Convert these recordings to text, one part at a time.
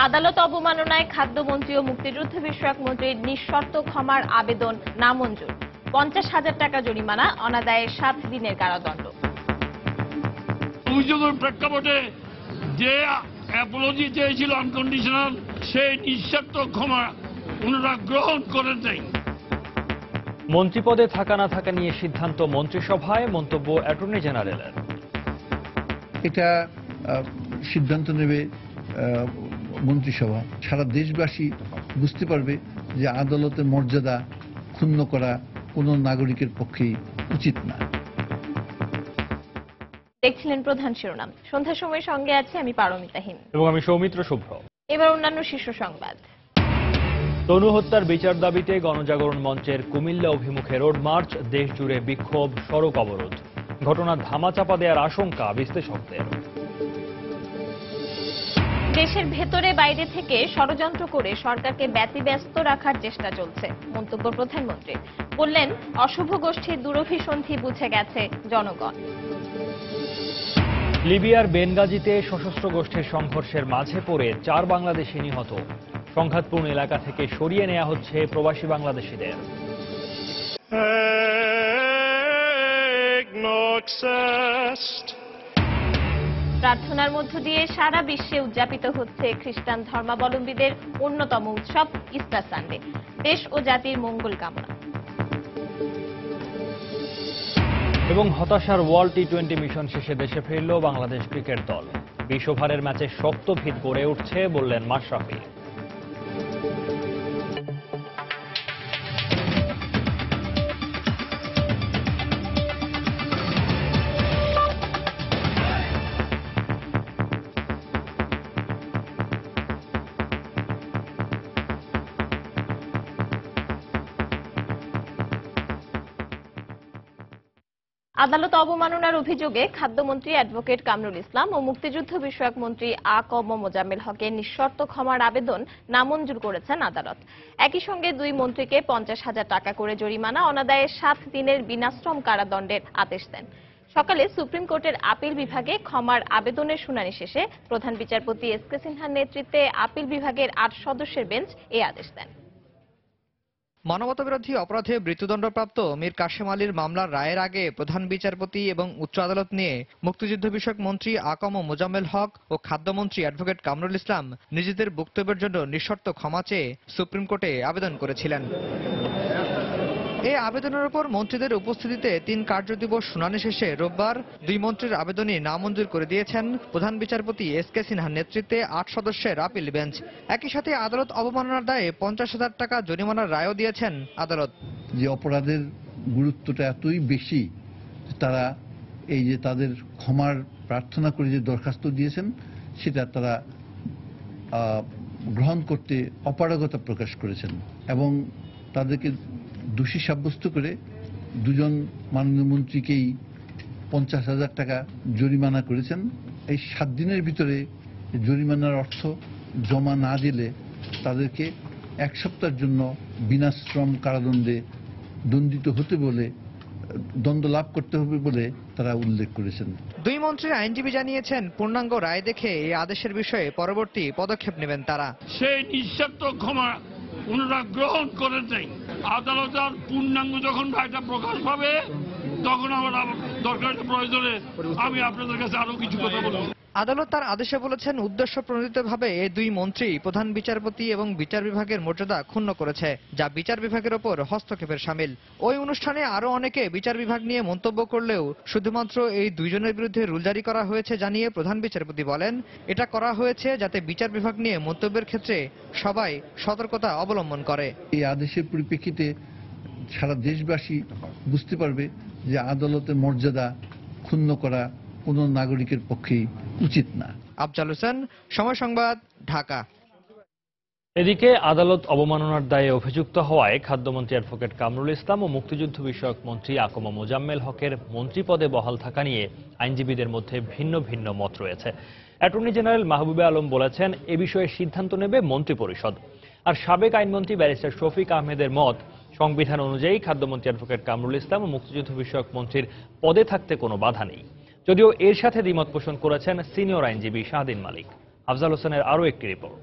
আদালত অবমাননায় খাদ্যমন্ত্রী ও মুক্তিযুদ্ধ বিষয়ক মন্ত্রীর নিঃশর্ত ক্ষমার আবেদন নামঞ্জুর। 50,000 টাকা জরিমানা, অনাদায়ে 7 দিনের কারাদণ্ড। অভিযোগের প্রেক্ষাপটে যে অ্যাপোলজি চেয়েছিল আনকন্ডিশনাল, সেই নিঃশর্ত ক্ষমা ওনারা গ্রহণ করেন নাই। মন্ত্রীপদে থাকা না থাকা নিয়ে সিদ্ধান্ত মন্ত্রিসভায়, মন্তব্য অ্যাটর্নি জেনারেলের। এটা সিদ্ধান্ত নেবে মন্ত্রিসভা। সারা দেশবাসী বুঝতে পারবে যে আদালতের মর্যাদা ক্ষুণ্ণ করা কোনো নাগরিকের পক্ষেই উচিত না। দেখছিলেন প্রধান শিরোনাম। সন্ধ্যার সময় সঙ্গে আছে আমি পারমিতাহীন এবং আমি সৌমিত্র শুভ্র। এবার অন্যান্য শীর্ষ সংবাদ। তনু হত্যার বিচার দাবিতে গণজাগরণ মঞ্চের কুমিল্লা অভিমুখে রোড মার্চ, দেশ জুড়ে বিক্ষোভ, সড়ক অবরোধ। ঘটনা ধামাচাপা দেওয়ার আশঙ্কা বিশ্লেষকদের। দেশের ভেতরে বাইরে থেকে ষড়যন্ত্র করে সরকারকে ব্যতিব্যস্ত রাখার চেষ্টা চলছে, মন্তব্য প্রধানমন্ত্রী। বললেন, অশুভ গোষ্ঠীর দুরভিসন্ধি বুঝে গেছে জনগণ। লিবিয়ার বেনগাজিতে সশস্ত্র গোষ্ঠীর সংঘর্ষের মাঝে পড়ে 4 বাংলাদেশি নিহত। সংঘাতপূর্ণ এলাকা থেকে সরিয়ে নেওয়া হচ্ছে প্রবাসী বাংলাদেশিদের। প্রার্থনার মধ্য দিয়ে সারা বিশ্বে উদযাপিত হচ্ছে খ্রিস্টান ধর্মাবলম্বীদের অন্যতম উৎসব ইস্টার সানডে। দেশ ও জাতির মঙ্গল কামনা। এবং হতাশার ওয়ার্ল্ড টি-20 মিশন শেষে দেশে ফিরল বাংলাদেশ ক্রিকেট দল। 20 ওভারের ম্যাচে শক্ত ভিত গড়ে উঠছে, বললেন মাশরাফি। আদালত অবমাননার অভিযোগে খাদ্যমন্ত্রী অ্যাডভোকেট কামরুল ইসলাম ও মুক্তিযুদ্ধ বিষয়ক মন্ত্রী আ ক ম মোজাম্মেল হকের নিঃশর্ত ক্ষমার আবেদন নামঞ্জুর করেছেন আদালত। একই সঙ্গে 2 মন্ত্রীকে 50,000 টাকা করে জরিমানা, অনাদায়ে 7 দিনের বিনাশ্রম কারাদণ্ডের আদেশ দেন। সকালে সুপ্রিম কোর্টের আপিল বিভাগে ক্ষমার আবেদনের শুনানি শেষে প্রধান বিচারপতি এস কে সিনহার নেতৃত্বে আপিল বিভাগের 8 সদস্যের বেঞ্চ এই আদেশ দেন। মানবতাবিরোধী অপরাধে মৃত্যুদণ্ডপ্রাপ্ত মীর কাশেম আলীর মামলার রায়ের আগে প্রধান বিচারপতি এবং উচ্চ আদালত নিয়ে মুক্তিযুদ্ধ বিষয়ক মন্ত্রী আ ক ম মোজাম্মেল হক ও খাদ্যমন্ত্রী অ্যাডভোকেট কামরুল ইসলাম নিজেদের বক্তব্যের জন্য নিঃশর্ত ক্ষমা চেয়ে সুপ্রিম কোর্টে আবেদন করেছিলেন। এই আবেদনের উপর মন্ত্রীদের উপস্থিতিতে 3 কার্যদিবস শুনানি শেষে রোববার 2 মন্ত্রীর আবেদনই নামঞ্জুর করে দিয়েছেন প্রধান বিচারপতি এস কে সিনহার নেতৃত্বে 8 সদস্যের আপিল বেঞ্চ। একই সাথে আদালত অবমাননার দায়ে 50,000 টাকা জরিমানার রায়ও দিয়েছেন আদালত। যে অপরাধের গুরুত্বটা এতই বেশি, তারা এই যে তাদের ক্ষমার প্রার্থনা করে যে দরখাস্ত দিয়েছেন, সেটা তারা গ্রহণ করতে অপারগতা প্রকাশ করেছেন এবং তাদেরকে দোষী সাব্যস্ত করে 2 মাননীয় মন্ত্রীকেই 50,000 টাকা জরিমানা করেছেন। এই 7 দিনের ভিতরে জরিমানার অর্থ জমা না দিলে তাদেরকে 1 সপ্তাহের জন্য বিনাশ্রম কারাদণ্ডে দণ্ডিত হতে বলে, দণ্ড লাভ করতে হবে বলে তারা উল্লেখ করেছেন। 2 মন্ত্রীর আইনজীবী জানিয়েছেন, পূর্ণাঙ্গ রায় দেখে এই আদেশের বিষয়ে পরবর্তী পদক্ষেপ নেবেন তারা। সেই নিঃশর্ত ক্ষমা ওনারা গ্রহণ করেন নাই। আদালতের পূর্ণাঙ্গ যখন রায়টা প্রকাশ পাবে, তখন আমার দরকার প্রয়োজনে আমি আপনাদের কাছে আরো কিছু কথা বলব। আদালত তার আদেশে বলেছেন, উদ্দেশ্য প্রণোদিতভাবে এই 2 মন্ত্রী প্রধান বিচারপতি এবং বিচার বিভাগের মর্যাদা ক্ষুণ্ণ করেছে, যা বিচার বিভাগের ওপর হস্তক্ষেপের শামিল। ওই অনুষ্ঠানে আরো অনেকে বিচার বিভাগ নিয়ে মন্তব্য করলেও শুধুমাত্র এই 2 জনের বিরুদ্ধে রুল জারি করা হয়েছে জানিয়ে প্রধান বিচারপতি বলেন, এটা করা হয়েছে যাতে বিচার বিভাগ নিয়ে মন্তব্যের ক্ষেত্রে সবাই সতর্কতা অবলম্বন করে। এই আদেশের পরিপ্রেক্ষিতে সারা দেশবাসী বুঝতে পারবে যে আদালতের মর্যাদা ক্ষুণ্ণ করা কোনো নাগরিকের পক্ষেই উচিত না। আফজাল হোসেন, সময় সংবাদ, ঢাকা। এদিকে আদালত অবমাননার দায়ে অভিযুক্ত হওয়ায় খাদ্যমন্ত্রী অ্যাডভোকেট কামরুল ইসলাম ও মুক্তিযুদ্ধ বিষয়ক মন্ত্রী আ ক ম মোজাম্মেল হকের মন্ত্রীপদে বহাল থাকা নিয়ে আইনজীবীদের মধ্যে ভিন্ন ভিন্ন মত রয়েছে। অ্যাটর্নি জেনারেল মাহবুবে আলম বলেছেন, এ বিষয়ে সিদ্ধান্ত নেবে মন্ত্রিপরিষদ। আর সাবেক আইনমন্ত্রী ব্যারিস্টার শফিক আহমেদের মত, সংবিধান অনুযায়ী খাদ্যমন্ত্রী অ্যাডভোকেট কামরুল ইসলাম ও মুক্তিযুদ্ধ বিষয়ক মন্ত্রীর পদে থাকতে কোনো বাধা নেই। যদিও এর সাথে দ্বিমত পোষণ করেছেন সিনিয়র আইনজীবী শাহদিন মালিক। আফজাল হোসেনের আরও একটি রিপোর্ট।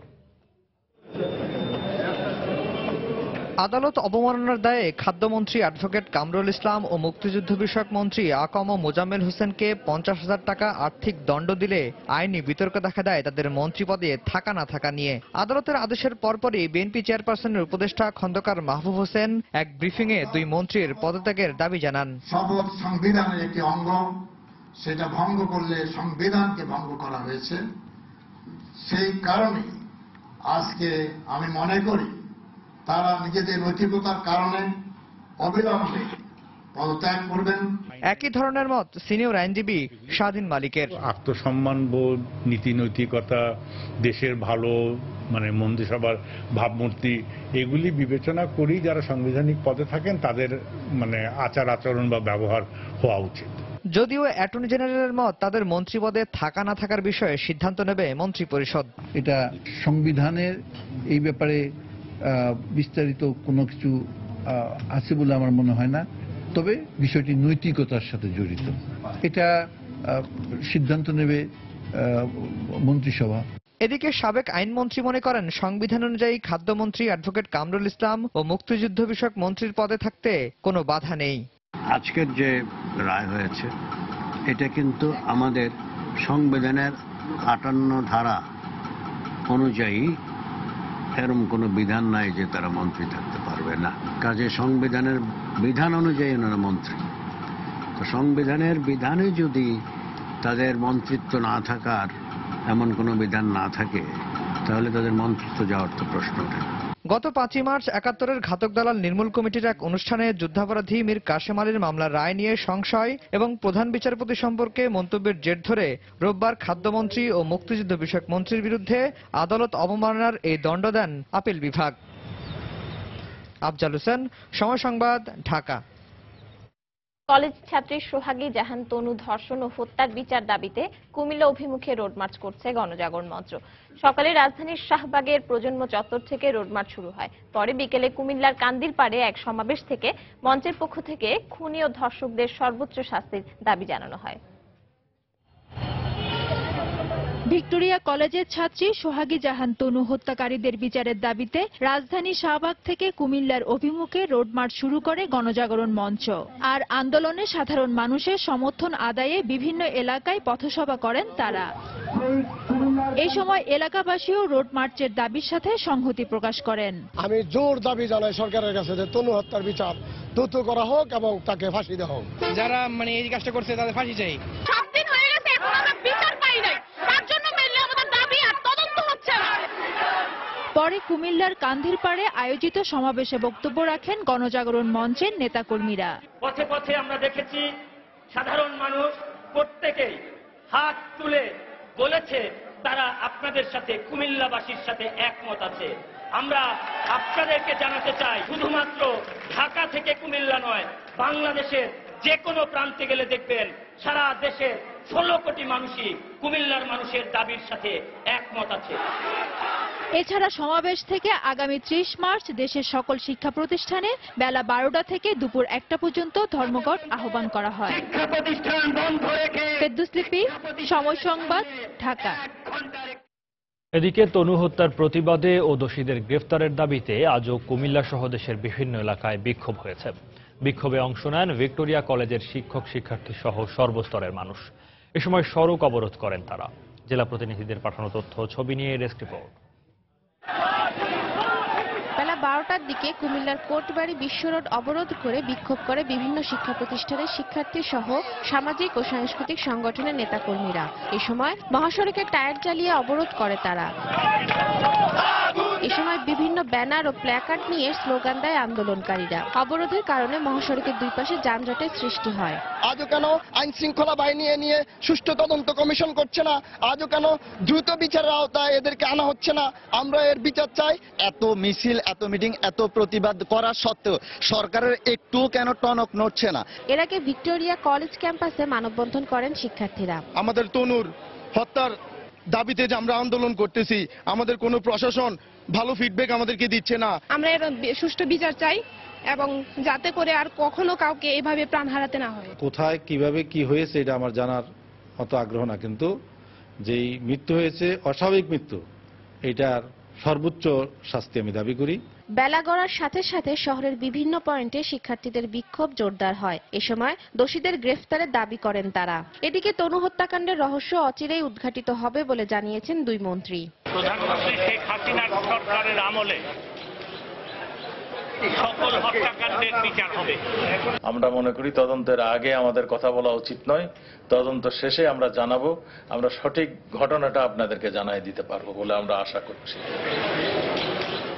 আদালত অবমাননার দায়ে খাদ্যমন্ত্রী অ্যাডভোকেট কামরুল ইসলাম ও মুক্তিযুদ্ধ বিষয়ক মন্ত্রী আকম মোজাম্মেল হোসেনকে 50,000 টাকা আর্থিক দণ্ড দিলে আইনি বিতর্ক দেখা দেয় তাদের মন্ত্রী পদে থাকা না থাকা নিয়ে। আদালতের আদেশের পরপরই বিএনপি চেয়ারপারসনের উপদেষ্টা খন্দকার মাহবুব হোসেন এক ব্রিফিংয়ে দুই মন্ত্রীর পদত্যাগের দাবি জানান। শপথ সংবিধানের একটি অঙ্গ, সেটা ভঙ্গ করলে সংবিধানকে ভঙ্গ করা হয়েছে। সেই কারণে আজকে আমি মনে করি তারা নিজেদের নৈতিকতার কারণে অবিলম্বে পদত্যাগ করবেন। একই ধরনের মত সিনিয়র আইনজীবী স্বাধীন মালিকের। আত্মসম্মান বোধ, নীতি নৈতিকতা, দেশের ভালো মন্ত্রিসভার ভাবমূর্তি, এগুলি বিবেচনা করেই যারা সাংবিধানিক পদে থাকেন তাদের আচার আচরণ বা ব্যবহার হওয়া উচিত। যদিও অ্যাটর্নি জেনারেলের মত তাদের মন্ত্রী পদে থাকা না থাকার বিষয়ে সিদ্ধান্ত নেবে মন্ত্রিপরিষদ। এটা সংবিধানের এই ব্যাপারে বিস্তারিত কোনো কিছু আছে বলে আমার মনে হয় না, তবে বিষয়টি নৈতিকতার সাথে জড়িত। এটা সিদ্ধান্ত নেবে মন্ত্রিসভা। এদিকে সাবেক আইনমন্ত্রী মনে করেন সংবিধান অনুযায়ী খাদ্যমন্ত্রী অ্যাডভোকেট কামরুল ইসলাম ও মুক্তিযুদ্ধ বিষয়ক মন্ত্রীর পদে থাকতে কোনো বাধা নেই। আজকের যে রায় হয়েছে এটা কিন্তু আমাদের সংবিধানের 58 ধারা অনুযায়ী এরকম কোনো বিধান নাই যে তারা মন্ত্রী থাকতে পারবে না। কাজে সংবিধানের বিধান অনুযায়ী ওনারা মন্ত্রী। তো সংবিধানের বিধানে যদি তাদের মন্ত্রিত্ব না থাকার এমন কোনো বিধান না থাকে তাহলে তাদের মন্ত্রিত্ব যাওয়ার তো প্রশ্ন ওঠে না। গত 5 মার্চ 71-এর ঘাতক দালাল নির্মূল কমিটির এক অনুষ্ঠানে যুদ্ধাপরাধী মীর কাশেম আলীর মামলার রায় নিয়ে সংশয় এবং প্রধান বিচারপতি সম্পর্কে মন্তব্যের জের ধরে রোববার খাদ্যমন্ত্রী ও মুক্তিযুদ্ধ বিষয়ক মন্ত্রীর বিরুদ্ধে আদালত অবমাননার এই দণ্ড দেন আপিল বিভাগ। আফজাল হোসেন, সময় সংবাদ, ঢাকা। কলেজ ছাত্রী সোহাগী জাহান তনু ধর্ষণ ও হত্যার বিচার দাবিতে কুমিল্লা অভিমুখে রোডমার্চ করছে গণজাগরণ মঞ্চ। সকালে রাজধানীর শাহবাগের প্রজন্ম চত্বর থেকে রোডমার্চ শুরু হয়। পরে বিকেলে কুমিল্লার কান্দিরপাড়ে এক সমাবেশ থেকে মঞ্চের পক্ষ থেকে খুনি ও ধর্ষকদের সর্বোচ্চ শাস্তির দাবি জানানো হয়। ভিক্টোরিয়া কলেজের ছাত্রী সোহাগী জাহান তনু হত্যাকারীদের বিচারের দাবিতে রাজধানী শাহবাগ থেকে কুমিল্লার অভিমুখে রোডমার্চ শুরু করে গণজাগরণ মঞ্চ। আর আন্দোলনে সাধারণ মানুষের সমর্থন আদায়ে বিভিন্ন এলাকায় পথসভা করেন তারা। এই সময় এলাকাবাসীও রোড মার্চের দাবির সাথে সংহতি প্রকাশ করেন। আমি জোর দাবি জানাই সরকারের কাছে যে তনু হত্যার বিচার দ্রুত করা হোক এবং তাকে ফাঁসি দেওয়া হোক। যারা এই কাজটা করছে তাদের ফাঁসি চাই। 7 দিন হয়ে গেছে, এখন আমরা বিচার পাই নাই। তার জন্য মেইনলি আমাদের দাবি আর তদন্ত হচ্ছে না। পরে কুমিল্লার কান্দিরপাড়ে আয়োজিত সমাবেশে বক্তব্য রাখেন গণজাগরণ মঞ্চের নেতাকর্মীরা। পথে পথে আমরা দেখেছি সাধারণ মানুষ প্রত্যেকেই হাত তুলে বলেছে তারা আপনাদের সাথে, কুমিল্লাবাসীর সাথে একমত আছে। আমরা আপনাদেরকে জানাতে চাই, শুধুমাত্র ঢাকা থেকে কুমিল্লা নয়, বাংলাদেশের যে কোনো প্রান্তে গেলে দেখবেন সারা দেশের 16 কোটি মানুষই কুমিল্লার মানুষের দাবির সাথে একমত আছে। এছাড়া সমাবেশ থেকে আগামী 30 মার্চ দেশের সকল শিক্ষা প্রতিষ্ঠানে বেলা 12টা থেকে দুপুর 1টা পর্যন্ত ধর্মঘট আহ্বান করা হয়। ফেরদৌস লিপি, সময় সংবাদ, ঢাকা। এদিকে তনু হত্যার প্রতিবাদে ও দোষীদের গ্রেফতারের দাবিতে আজও কুমিল্লা সহ দেশের বিভিন্ন এলাকায় বিক্ষোভ হয়েছে। বিক্ষোভে অংশ নেন ভিক্টোরিয়া কলেজের শিক্ষক শিক্ষার্থী সহ সর্বস্তরের মানুষ। এ সময় সড়ক অবরোধ করেন তারা। জেলা প্রতিনিধিদের পাঠানো তথ্য ছবি নিয়ে ডেস্ক রিপোর্ট। বেলা 12টার দিকে কুমিল্লার কোটবাড়ি বিশ্ব রোড অবরোধ করে বিক্ষোভ করে বিভিন্ন শিক্ষা প্রতিষ্ঠানের শিক্ষার্থী সহ সামাজিক ও সাংস্কৃতিক সংগঠনের নেতাকর্মীরা। এ সময় মহাসড়কে টায়ার জ্বালিয়ে অবরোধ করে তারা। এ সময় বিভিন্ন ব্যানার ও প্ল্যাকার্ড নিয়ে স্লোগান দেয় আন্দোলনকারীরা। অবরোধের কারণে মহাসড়কের দুই পাশে যানজটের সৃষ্টি হয়। আজও কেন আইন শৃঙ্খলা বাহিনী নিয়ে সুষ্ঠু তদন্ত কমিশন করছে না? আজও কেন দ্রুত বিচারের আওতায় এদেরকে আনা হচ্ছে না? আমরা এর বিচার চাই। এত মিছিল, এত মিটিং, এত প্রতিবাদ করা সত্ত্বেও সরকারের একটু কেন টনক নড়ছে না? এর আগে ভিক্টোরিয়া কলেজ ক্যাম্পাসে মানববন্ধন করেন শিক্ষার্থীরা। আমাদের তনুর হত্যার দাবিতে যে আমরা আন্দোলন করতেছি, আমাদের কোনো প্রশাসন ভালো ফিডব্যাক আমাদেরকে দিচ্ছে না। আমরা এর সুষ্ঠু বিচার চাই এবং যাতে করে আর কখনো কাউকে এভাবে প্রাণ হারাতে না হয়। কোথায় কিভাবে কি হয়েছে এটা আমার জানার অত আগ্রহ না, কিন্তু যেই মৃত্যু হয়েছে অস্বাভাবিক মৃত্যু, এটার সর্বোচ্চ শাস্তি আমি দাবি করি। বেলা গড়ার সাথে সাথে শহরের বিভিন্ন পয়েন্টে শিক্ষার্থীদের বিক্ষোভ জোরদার হয়। এ সময় দোষীদের গ্রেফতারের দাবি করেন তারা। এদিকে তনু হত্যাকাণ্ডের রহস্য অচিরেই উদ্ঘাটিত হবে বলে জানিয়েছেন দুই মন্ত্রী। প্রধানমন্ত্রী শেখ হাসিনার সরকারের আমলে সকল হত্যাকাণ্ডের বিচার হবে। আমরা মনে করি তদন্তের আগে আমাদের কথা বলা উচিত নয়, তদন্ত শেষে আমরা জানাবো, আমরা সঠিক ঘটনাটা আপনাদেরকে জানাই দিতে পারবো বলে আমরা আশা করছি।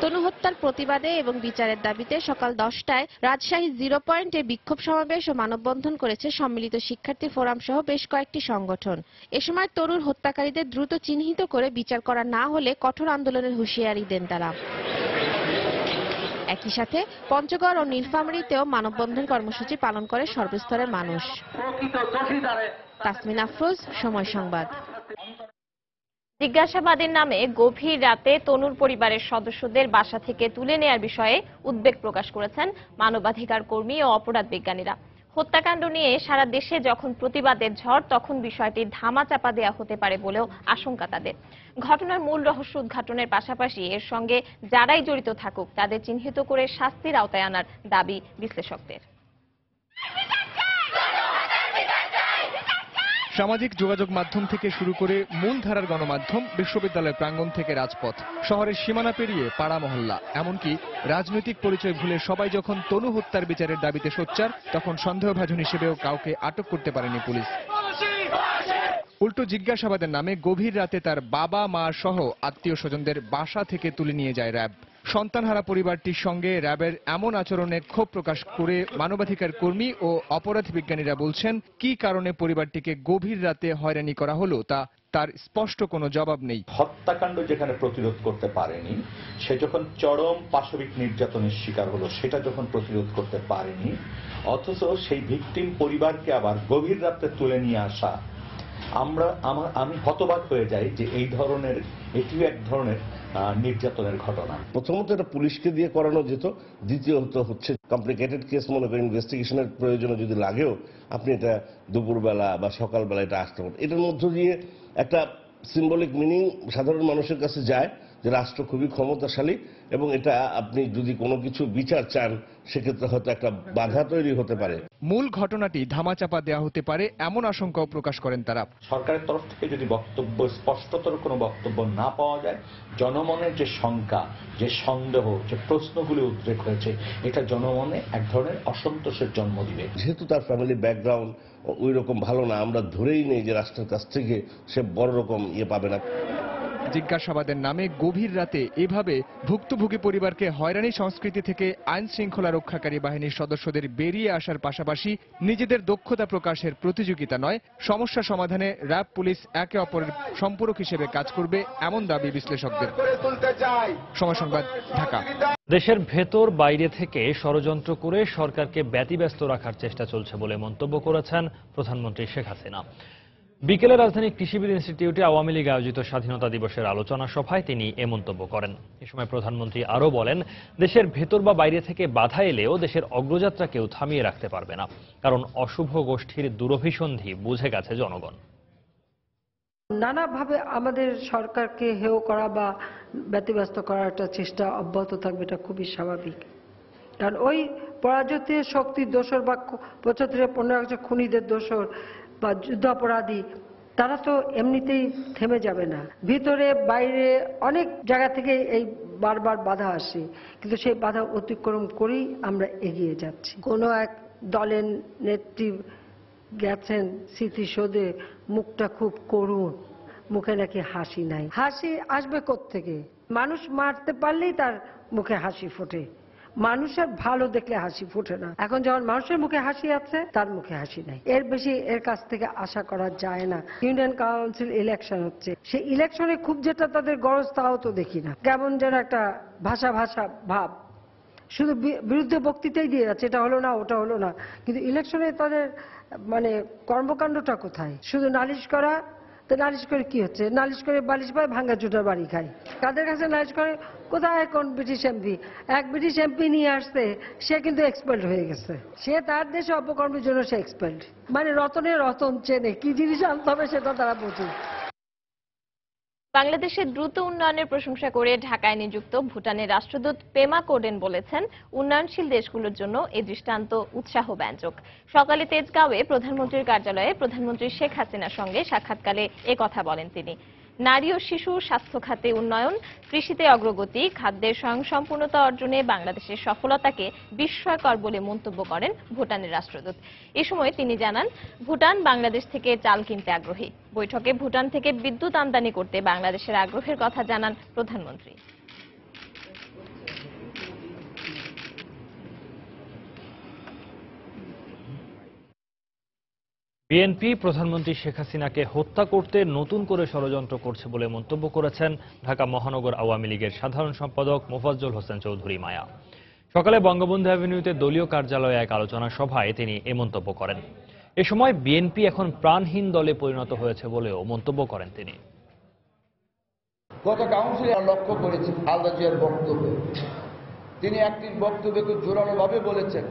তনু হত্যার প্রতিবাদে এবং বিচারের দাবিতে সকাল 10টায় রাজশাহী 0 পয়েন্টে বিক্ষোভ সমাবেশ ও মানববন্ধন করেছে সম্মিলিত শিক্ষার্থী ফোরাম সহ বেশ কয়েকটি সংগঠন। এ সময় তরুণ হত্যাকারীদের দ্রুত চিহ্নিত করে বিচার করা না হলে কঠোর আন্দোলনের হুঁশিয়ারি দেন তারা। একই সাথে পঞ্চগড় ও নীলফামারীতেও মানববন্ধন কর্মসূচি পালন করে সর্বস্তরের মানুষ। তাসমিন আফরোজ, সময় সংবাদ। জিজ্ঞাসাবাদের নামে গভীর রাতে তনুর পরিবারের সদস্যদের বাসা থেকে তুলে নেয়ার বিষয়ে উদ্বেগ প্রকাশ করেছেন মানবাধিকার কর্মী ও অপরাধ বিজ্ঞানীরা। হত্যাকাণ্ড নিয়ে সারা দেশে যখন প্রতিবাদের ঝড়, তখন বিষয়টি ধামাচাপা দেওয়া হতে পারে বলেও আশঙ্কা তাদের। ঘটনার মূল রহস্য উদ্ঘাটনের পাশাপাশি এর সঙ্গে যারাই জড়িত থাকুক তাদের চিহ্নিত করে শাস্তির আওতায় আনার দাবি বিশ্লেষকদের। সামাজিক যোগাযোগ মাধ্যম থেকে শুরু করে মূলধারার গণমাধ্যম, বিশ্ববিদ্যালয় প্রাঙ্গণ থেকে রাজপথ, শহরের সীমানা পেরিয়ে পাড়া মহল্লা, এমনকি রাজনৈতিক পরিচয় ভুলে সবাই যখন তনু হত্যার বিচারের দাবিতে সোচ্চার, তখন সন্দেহভাজন হিসেবেও কাউকে আটক করতে পারেনি পুলিশ। উল্টো জিজ্ঞাসাবাদের নামে গভীর রাতে তার বাবা মা সহ আত্মীয় স্বজনদের বাসা থেকে তুলে নিয়ে যায় র্যাব। সন্তানহারা পরিবারটির সঙ্গে র্যাবের এমন আচরণে ক্ষোভ প্রকাশ করে মানবাধিকার কর্মী ও অপরাধ বিজ্ঞানীরা বলছেন, কি কারণে পরিবারটিকে গভীর রাতে হয়রানি করা হলো তার স্পষ্ট কোনো জবাব নেই। হত্যাকাণ্ড যেখানে প্রতিরোধ করতে পারেনি, সে যখন চরম পাশবিক নির্যাতনের শিকার হলো, সেটা যখন প্রতিরোধ করতে পারেনি, অথচ সেই ভিকটিম পরিবারকে আবার গভীর রাতে তুলে নিয়ে আসা, আমি হতবাক হয়ে যাই যে এই ধরনের এটিও এক ধরনের নির্যাতনের ঘটনা। প্রথমত এটা পুলিশকে দিয়ে করানো যেত, দ্বিতীয়ত হচ্ছে কমপ্লিকেটেড কেস মনে করেন ইনভেস্টিগেশনের প্রয়োজনে যদি লাগেও আপনি এটা দুপুরবেলা বা সকালবেলা এটা আসতে পারেন। এটার মধ্য দিয়ে একটা সিম্বলিক মিনিং সাধারণ মানুষের কাছে যায় যে রাষ্ট্র খুবই ক্ষমতাশালী এবং এটা আপনি যদি কোনো কিছু বিচার চান সেক্ষেত্রে হয়তো একটা বাধা তৈরি হতে পারে। মূল ঘটনাটি ধামাচাপা দেওয়া হতে পারে এমন আশঙ্কাও প্রকাশ করেন তারা। সরকারের তরফ থেকে যদি বক্তব্য, স্পষ্টতর কোনো বক্তব্য না পাওয়া যায়, জনমনের যে শঙ্কা, যে সন্দেহ, যে প্রশ্নগুলি উদ্রেক হয়েছে, এটা জনমনে এক ধরনের অসন্তোষের জন্ম দিবে। যেহেতু তার ফ্যামিলি ব্যাকগ্রাউন্ড ওই রকম ভালো না, আমরা ধরেই নেই যে রাষ্ট্রের কাছ থেকে সে বড় রকম পাবে না। জিজ্ঞাসাবাদের নামে গভীর রাতে এভাবে ভুক্তভোগী পরিবারকে হয়রানি সংস্কৃতি থেকে আইন শৃঙ্খলা রক্ষাকারী বাহিনীর সদস্যদের বেরিয়ে আসার পাশাপাশি নিজেদের দক্ষতা প্রকাশের প্রতিযোগিতা নয়, সমস্যা সমাধানে র্যাব পুলিশ একে অপরের সম্পূরক হিসেবে কাজ করবে, এমন দাবি বিশ্লেষকদের। সময় সংবাদ, ঢাকা। দেশের ভেতর বাইরে থেকে ষড়যন্ত্র করে সরকারকে ব্যতিব্যস্ত রাখার চেষ্টা চলছে বলে মন্তব্য করেছেন প্রধানমন্ত্রী শেখ হাসিনা। বিকেলে রাজধানী কৃষিবিদ ইনস্টিটিউটে আওয়ামী লীগ আয়োজিত স্বাধীনতা দিবসের আলোচনা সভায় তিনি এ মন্তব্য করেন। এ সময় প্রধানমন্ত্রী আরও বলেন, দেশের ভেতর বা বাইরে থেকে বাধা এলেও দেশের অগ্রযাত্রা কেউ থামিয়ে রাখতে পারবে না, কারণ অশুভ গোষ্ঠীর দুরভিসন্ধি বুঝে গেছে জনগণ। নানাভাবে আমাদের সরকারকে হেয় করা বা ব্যতিব্যস্ত করার একটা চেষ্টা অব্যাহত থাকবে, এটা খুবই স্বাভাবিক। কারণ ওই পরাজিত শক্তির দোসর বা 75-15 আগস্ট খুনিদের দোসর বা যুদ্ধাপরাধী, তারা তো এমনিতেই থেমে যাবে না। ভিতরে বাইরে অনেক জায়গা থেকে এই বারবার বাধা আসে, কিন্তু সেই বাধা অতিক্রম করেই আমরা এগিয়ে যাচ্ছি। কোনো এক দলের নেত্রী গেছেন স্মৃতিসৌধে, মুখটা খুব করুণ, মুখে নাকি হাসি নাই। হাসি আসবে কোত্থেকে? মানুষ মারতে পারলেই তার মুখে হাসি ফোটে, মানুষের ভালো দেখলে হাসি ফোটে না। এখন যখন মানুষের মুখে হাসি আছে, তার মুখে হাসি নাই। এর বেশি এর কাছ থেকে আশা করা যায় না। ইউনিয়ন কাউন্সিল ইলেকশন হচ্ছে, সেই ইলেকশনে খুব যেটা তাদের গরজ, তাও তো দেখি না। কেমন যেন একটা ভাষা ভাব, শুধু বিরুদ্ধে বক্তৃতাই দিয়ে যাচ্ছে, এটা হলো না, ওটা হলো না, কিন্তু ইলেকশনে তাদের কর্মকাণ্ডটা কোথায়? শুধু নালিশ করা। তো নালিশ করে কি হচ্ছে? নালিশ করে বালিশ পায়, ভাঙ্গা চুটার বাড়ি খায়। কাদের কাছে নালিশ করে? কোথায় কোন ব্রিটিশ এমপি? এক ব্রিটিশ এমপি নিয়ে আসছে, সে কিন্তু এক্সপার্ট হয়ে গেছে। সে তার দেশে অপকর্মের জন্য সে এক্সপার্ট। রতনে রতন চেনে, কি জিনিস আনতে হবে সেটা তারা বোঝে। বাংলাদেশের দ্রুত উন্নয়নের প্রশংসা করে ঢাকায় নিযুক্ত ভুটানের রাষ্ট্রদূত পেমা কোডেন বলেছেন, উন্নয়নশীল দেশগুলোর জন্য এই দৃষ্টান্ত উৎসাহব্যঞ্জক। সকালে তেজগাঁওয়ে প্রধানমন্ত্রীর কার্যালয়ে প্রধানমন্ত্রী শেখ হাসিনার সঙ্গে সাক্ষাৎকালে একথা বলেন তিনি। নারী ও শিশু স্বাস্থ্য খাতে উন্নয়ন, কৃষিতে অগ্রগতি, খাদ্যের স্বয়ংসম্পূর্ণতা অর্জনে বাংলাদেশের সফলতাকে বিস্ময়কর বলে মন্তব্য করেন ভুটানের রাষ্ট্রদূত। এ সময় তিনি জানান, ভুটান বাংলাদেশ থেকে চাল কিনতে আগ্রহী। বৈঠকে ভুটান থেকে বিদ্যুৎ আমদানি করতে বাংলাদেশের আগ্রহের কথা জানান প্রধানমন্ত্রী। বিএনপি প্রধানমন্ত্রী শেখ হাসিনাকে হত্যা করতে নতুন করে ষড়যন্ত্র করছে বলে মন্তব্য করেছেন ঢাকা মহানগর আওয়ামী লীগের সাধারণ সম্পাদক মোফাজ্জল হোসেন চৌধুরী মায়া। সকালে বঙ্গবন্ধু অ্যাভিনিউতে দলীয় কার্যালয়ে এক আলোচনা সভায় তিনি এ মন্তব্য করেন। এ সময় বিএনপি এখন প্রাণহীন দলে পরিণত হয়েছে বলেও মন্তব্য করেন তিনি। গত কাউন্সিলে লক্ষ্য করেছি খালেদা জিয়ার বক্তব্য, তিনি একটি বক্তব্যে খুব জোরালোভাবে বলেছেন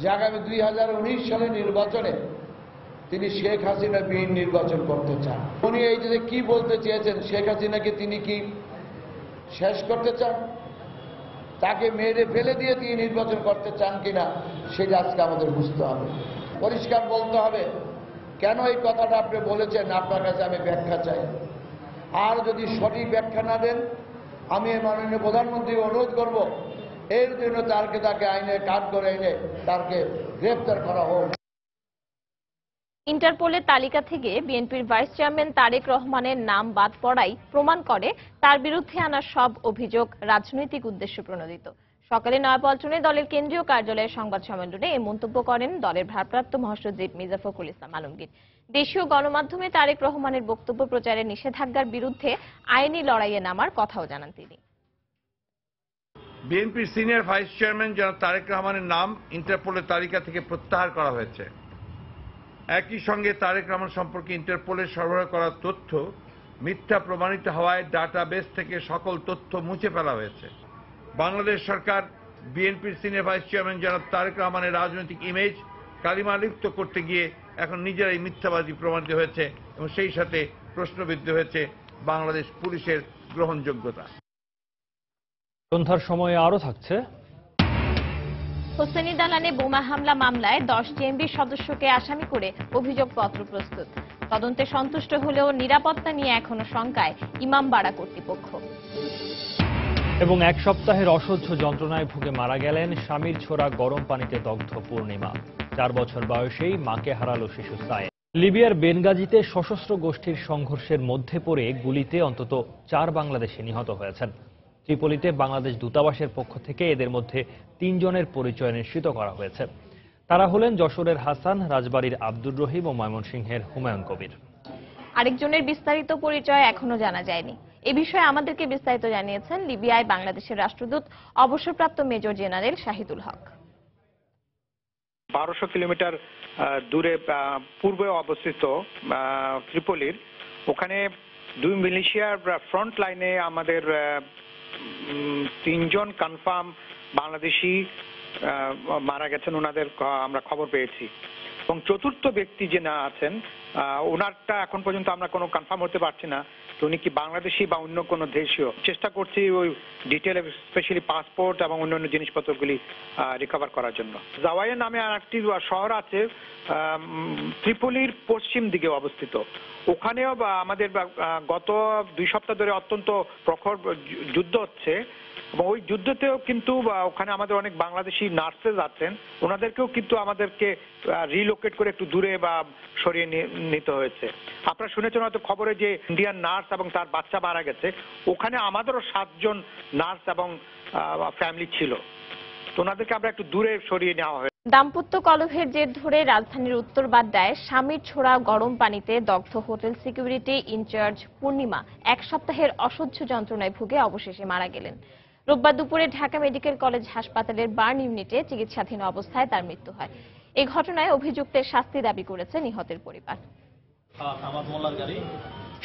যে আগামী 2019 সালের নির্বাচনে তিনি শেখ হাসিনা বিহীন নির্বাচন করতে চান। উনি এই যে কি বলতে চেয়েছেন, শেখ হাসিনাকে তিনি কি শেষ করতে চান, তাকে মেরে ফেলে দিয়ে তিনি নির্বাচন করতে চান কিনা সেটা আজকে আমাদের বুঝতে হবে, পরিষ্কার বলতে হবে। কেন এই কথাটা আপনি বলেছেন, আপনার কাছে আমি ব্যাখ্যা চাই। আর যদি সঠিক ব্যাখ্যা না দেন, আমি মাননীয় প্রধানমন্ত্রী অনুরোধ করব এর জন্য তাকে আইনে কাজ করে এনে তাকে গ্রেফতার করা হোক। ইন্টারপোলের তালিকা থেকে বিএনপির ভাইস চেয়ারম্যান তারেক রহমানের নাম বাদ পড়াই প্রমাণ করে তার বিরুদ্ধে আনা সব অভিযোগ রাজনৈতিক উদ্দেশ্যে প্রণোদিত। সকালে নয়াপল্টনে দলের কেন্দ্রীয় কার্যালয়ের সংবাদ সম্মেলনে এই মন্তব্য করেন দলের ভারপ্রাপ্ত মহাসচিব মির্জা ফখরুল ইসলাম আলমগীর। দেশীয় গণমাধ্যমে তারেক রহমানের বক্তব্য প্রচারের নিষেধাজ্ঞার বিরুদ্ধে আইনি লড়াইয়ে নামার কথাও জানান তিনি। বিএনপির সিনিয়র ভাইস চেয়ারম্যান জনাব তারেক রহমানের নাম ইন্টারপোলের তালিকা থেকে প্রত্যাহার করা হয়েছে। একই সঙ্গে তারেক রহমান সম্পর্কে ইন্টারপোলের সরবরাহ করা তথ্য মিথ্যা প্রমাণিত হওয়ায় ডাটাবেস থেকে সকল তথ্য মুছে ফেলা হয়েছে। বাংলাদেশ সরকার বিএনপির সিনিয়র ভাইস চেয়ারম্যান জনাব তারেক রহমানের রাজনৈতিক ইমেজ কালিমালিপ্ত করতে গিয়ে এখন নিজেরাই মিথ্যাবাদী প্রমাণিত হয়েছে এবং সেই সাথে প্রশ্নবিদ্ধ হয়েছে বাংলাদেশ পুলিশের গ্রহণযোগ্যতা। সন্ধ্যার সময়ে আরো থাকছে, হোসেনি দালানে বোমা হামলা মামলায় 10 জেএমবি সদস্যকে আসামি করে অভিযোগপত্র প্রস্তুত। তদন্তে সন্তুষ্ট হলেও নিরাপত্তা নিয়ে এখনো শঙ্কায় ইমামবাড়া কর্তৃপক্ষ। এবং এক সপ্তাহের অসহ্য যন্ত্রণায় ভুগে মারা গেলেন স্বামীর ছোড়া গরম পানিতে দগ্ধ পূর্ণিমা। 4 বছর বয়সেই মাকে হারালো শিশু সায়েদ। লিবিয়ার বেনগাজিতে সশস্ত্র গোষ্ঠীর সংঘর্ষের মধ্যে পড়ে গুলিতে অন্তত 4 বাংলাদেশি নিহত হয়েছেন। ত্রিপোলিতে বাংলাদেশ দূতাবাসের পক্ষ থেকে এদের মধ্যে 3 জনের পরিচয় নিশ্চিত করা হয়েছে। তারা হলেন যশোরের হাসান, রাজবাড়ীর আব্দুর রহিম ও ময়মনসিংহের হুমায়ুন কবির। আরেকজনের বিস্তারিত পরিচয় এখনো জানা যায়নি। এ বিষয়ে আমাদেরকে বিস্তারিত জানিয়েছেন লিবিয়ায় বাংলাদেশের রাষ্ট্রদূত অবসরপ্রাপ্ত মেজর জেনারেল শাহিদুল হক। 1200 কিলোমিটার দূরে পূর্বে অবস্থিত ত্রিপোলির ওখানে 2 মিলিশিয়ার ফ্রন্ট লাইনে আমাদের 3 জন কনফার্ম বাংলাদেশি মারা গেছেন, ওনাদের আমরা খবর পেয়েছি। এবং চতুর্থ ব্যক্তি যে না আছেন ওনারটা এখন পর্যন্ত আমরা কোনো কনফার্ম হতে পারছি না উনি কি বাংলাদেশি বা অন্য কোনো দেশীয়। চেষ্টা করছি ওই ডিটেল স্পেশালি পাসপোর্ট এবং অন্যান্য জিনিসপত্রগুলি রিকভার করার জন্য। জাওয়াইয়া নামে আরেকটি শহর আছে ত্রিপোলির পশ্চিম দিকে অবস্থিত, ওখানেও আমাদের গত 2 সপ্তাহ ধরে অত্যন্ত প্রখর যুদ্ধ হচ্ছে এবং ওই যুদ্ধতেও কিন্তু ওখানে আমাদের অনেক বাংলাদেশি নার্সেস আছেন, ওনাদেরকেও কিন্তু আমাদেরকে রিলোকেট করে একটু দূরে বা সরিয়ে নিতে হয়েছে। আপনারা শুনেছেন হয়তো খবরে যে ইন্ডিয়ান নার্স এবং তার বাচ্চা মারা গেছে, ওখানে আমাদেরও 7 জন নার্স এবং ফ্যামিলি ছিল, তো ওনাদেরকে আমরা একটু দূরে সরিয়ে নেওয়া হয়েছে। দাম্পত্য কলহের জের ধরে রাজধানীর উত্তর বাড্ডায় স্বামীর ছোড়া গরম পানিতে দগ্ধ হোটেল সিকিউরিটি ইনচার্জ পূর্ণিমা 1 সপ্তাহের অসহ্য যন্ত্রণায় ভুগে অবশেষে মারা গেলেন। রোববার দুপুরে ঢাকা মেডিকেল কলেজ হাসপাতালের বার্ন ইউনিটে চিকিৎসাধীন অবস্থায় তার মৃত্যু হয়। এই ঘটনায় অভিযুক্তের শাস্তি দাবি করেছে নিহতের পরিবার।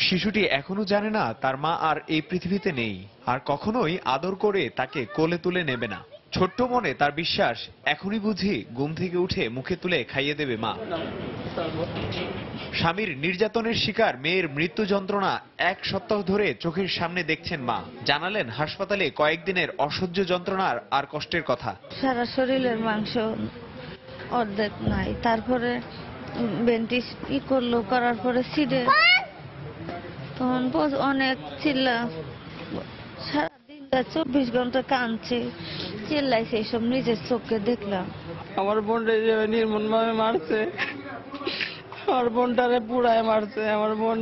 শিশুটি এখনো জানে না তার মা আর এই পৃথিবীতে নেই, আর কখনোই আদর করে তাকে কোলে তুলে নেবে না। ছোট্ট মনে তার বিশ্বাস, এখনই বুঝি ঘুম থেকে উঠে মুখে তুলে খাইয়ে দেবে মা। স্বামীর নির্যাতনের শিকার মেয়ের মৃত্যু যন্ত্রণা 1 সপ্তাহ ধরে চোখের সামনে দেখছেন মা। জানালেন হাসপাতালে কয়েকদিনের অসহ্য যন্ত্রণার আর কষ্টের কথা। সারা শরীরের মাংস অর্ধেক নাই, তারপরে ব্যান্ডেজ করার পরে সিডে, তখন অনেক চিল্লা, সারাদিন 24 ঘন্টা কাঁদছে, চিল্লাইছে, এইসব নিজের চোখে দেখলাম। আমার বোনটা নির্মমভাবে মারছে, আমার বোনটারে পুরায় মারছে। আমার বোন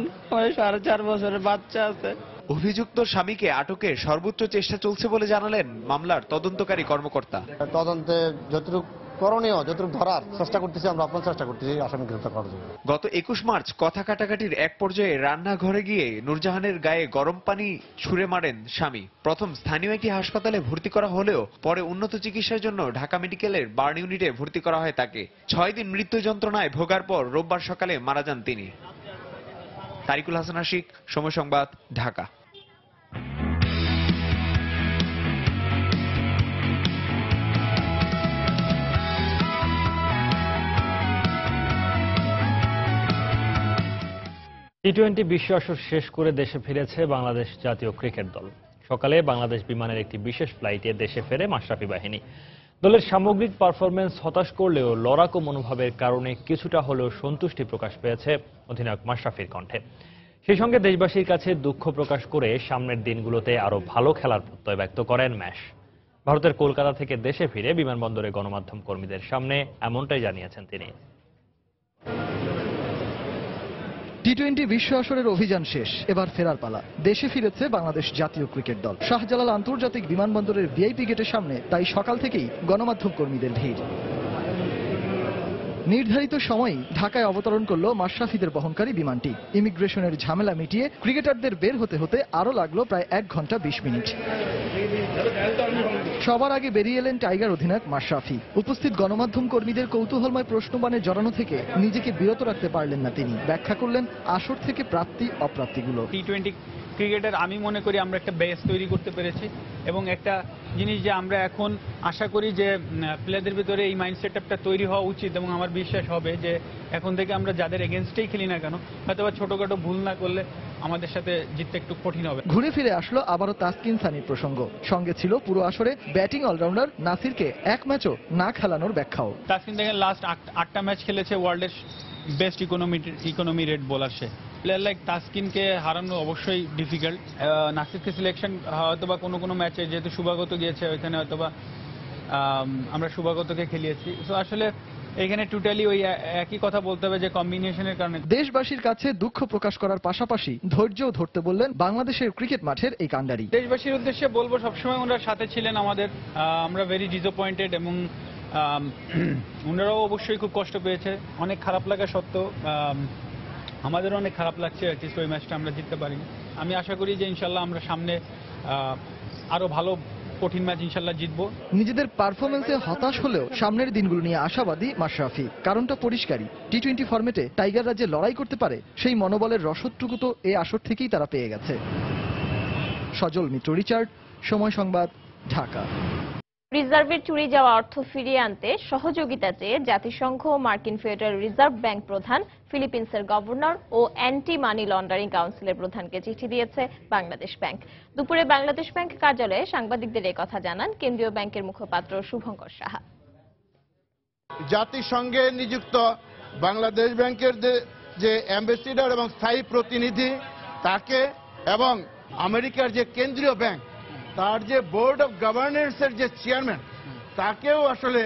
4.5 বছরের বাচ্চা আছে। অভিযুক্ত স্বামীকে আটকের সর্বোচ্চ চেষ্টা চলছে বলে জানালেন মামলার তদন্তকারী কর্মকর্তা। তদন্তে যতটুকু করণীয়, যতটুকু ধরার চেষ্টা করতেছি, আমরা আপনার চেষ্টা করতেছি আসামি গ্রেফতার করার জন্য। গত 21 মার্চ কথা কাটাকাটির এক পর্যায়ে রান্নাঘরে গিয়ে নূরজাহানের গায়ে গরম পানি ছুঁড়ে মারেন স্বামী। প্রথম স্থানীয় একটি হাসপাতালে ভর্তি করা হলেও পরে উন্নত চিকিৎসার জন্য ঢাকা মেডিকেলের বার্ন ইউনিটে ভর্তি করা হয় তাকে। 6 দিন মৃত্যু যন্ত্রণায় ভোগার পর রোববার সকালে মারা যান তিনি। তারিকুল হাসান আশিক, সময় সংবাদ, ঢাকা। টি-20 বিশ্ব আসর শেষ করে দেশে ফিরেছে বাংলাদেশ জাতীয় ক্রিকেট দল। সকালে বাংলাদেশ বিমানের একটি বিশেষ ফ্লাইটে দেশে ফেরে মাশরাফি বাহিনী। দলের সামগ্রিক পারফরম্যান্স হতাশ করলেও লড়াকু মনোভাবের কারণে কিছুটা হলেও সন্তুষ্টি প্রকাশ পেয়েছে অধিনায়ক মাশরাফির কণ্ঠে। সেই সঙ্গে দেশবাসীর কাছে দুঃখ প্রকাশ করে সামনের দিনগুলোতে আরও ভালো খেলার প্রত্যয় ব্যক্ত করেন ম্যাশ। ভারতের কলকাতা থেকে দেশে ফিরে বিমানবন্দরে গণমাধ্যম কর্মীদের সামনে এমনটাই জানিয়েছেন তিনি। টি-20 বিশ্ব আসরের অভিযান শেষ, এবার ফেরার পালা। দেশে ফিরেছে বাংলাদেশ জাতীয় ক্রিকেট দল। শাহজালাল আন্তর্জাতিক বিমানবন্দরের ভিআইপি গেটের সামনে তাই সকাল থেকেই গণমাধ্যম কর্মীদের ভিড়। নির্ধারিত সময়েই ঢাকায় অবতরণ করলো মাশরাফিদের বহনকারী বিমানটি। ইমিগ্রেশনের ঝামেলা মিটিয়ে ক্রিকেটারদের বের হতে হতে আরও লাগলো প্রায় 1 ঘন্টা 20 মিনিট। সবার আগে বেরিয়ে এলেন টাইগার অধিনায়ক মাশরাফি। উপস্থিত গণমাধ্যম কর্মীদের কৌতূহলময় প্রশ্নবাণে জড়ানো থেকে নিজেকে বিরত রাখতে পারলেন না তিনি। ব্যাখ্যা করলেন আসর থেকে প্রাপ্তি অপ্রাপ্তিগুলো। টি-20 ক্রিকেটের আমি মনে করি আমরা একটা বেস তৈরি করতে পেরেছি এবং একটা জিনিস যে আমরা এখন আশা করি যে প্লেয়ারদের ভিতরে এই মাইন্ড সেটআপটা তৈরি হওয়া উচিত এবং আমার বিশ্বাস হবে যে এখন থেকে আমরা যাদের এগেনস্টেই খেলি না কেন হয়তো ছোটখাটো ভুল না করলে আমাদের সাথে জিততে একটু কঠিন হবে। ঘুরে ফিরে আসলো আবারও তাসকিন সানির প্রসঙ্গ। সঙ্গে ছিল পুরো আসরে ব্যাটিং অলরাউন্ডার নাসিরকে এক ম্যাচও না খেলানোর ব্যাখ্যাও। তাসকিন দেখেন লাস্ট 8টা ম্যাচ খেলেছে, ওয়ার্ল্ডের বেস্ট ইকোনমি রেট বোলার সে। প্লেয়ার লাইক তাসকিনকে হারানো অবশ্যই ডিফিকাল্ট। নাসিরকে সিলেকশন হয়তোবা কোনো ম্যাচে যেহেতু শুভাগত গিয়েছে ওইখানে হয়তোবা আমরা শুভাগতকে খেলিয়েছি। তো আসলে এখানে টোটালি ওই একই কথা বলতে হবে যে কম্বিনেশনের কারণে। দেশবাসীর কাছে দুঃখ প্রকাশ করার পাশাপাশি ধৈর্যও ধরতে বললেন বাংলাদেশের ক্রিকেট মাঠের এই কাণ্ডারি। দেশবাসীর উদ্দেশ্যে বলবো সবসময় ওনারা সাথে ছিলেন আমাদের। আমরা ভেরি ডিসঅ্যাপয়েন্টেড এবং ওনারাও অবশ্যই খুব কষ্ট পেয়েছে। অনেক খারাপ লাগা সত্ত্বেও আমাদেরও অনেক খারাপ লাগছে আর কি ওই ম্যাচটা আমরা জিততে পারিনি। আমি আশা করি যে ইনশাল্লাহ আমরা সামনে আরো ভালো কঠিন ম্যাচ ইনশাল্লাহ জিতবো। নিজেদের পারফরমেন্সে হতাশ হলেও সামনের দিনগুলো নিয়ে আশাবাদী মাশরাফি। কারণটা পরিষ্কারই, টি-20 ফরম্যাটে টাইগাররা যে লড়াই করতে পারে সেই মনোবলের রসদটুকু তো এই আসর থেকেই তারা পেয়ে গেছে। সজল মিত্র, রিচার্ড, সময় সংবাদ, ঢাকা। রিজার্ভের চুরি যাওয়া অর্থ ফিরিয়ে আনতে সহযোগিতা চেয়ে জাতিসংঘ, মার্কিন ফেডারেল রিজার্ভ ব্যাংক প্রধান, ফিলিপিন্সের গভর্নর ও অ্যান্টি মানি লন্ডারিং কাউন্সিলের প্রধানকে চিঠি দিয়েছে বাংলাদেশ ব্যাংক। দুপুরে বাংলাদেশ ব্যাংক কার্যালয়ে সাংবাদিকদের কথা জানান কেন্দ্রীয় ব্যাংকের মুখপাত্র শুভঙ্কর সাহা। জাতিসংঘে নিযুক্ত বাংলাদেশ ব্যাংকের যে অ্যাম্বাসিডর এবং স্থায়ী প্রতিনিধি তাকে এবং আমেরিকার যে কেন্দ্রীয় ব্যাংক তার যে বোর্ড অফ গভর্নেন্সের যে চেয়ারম্যান তাকেও আসলে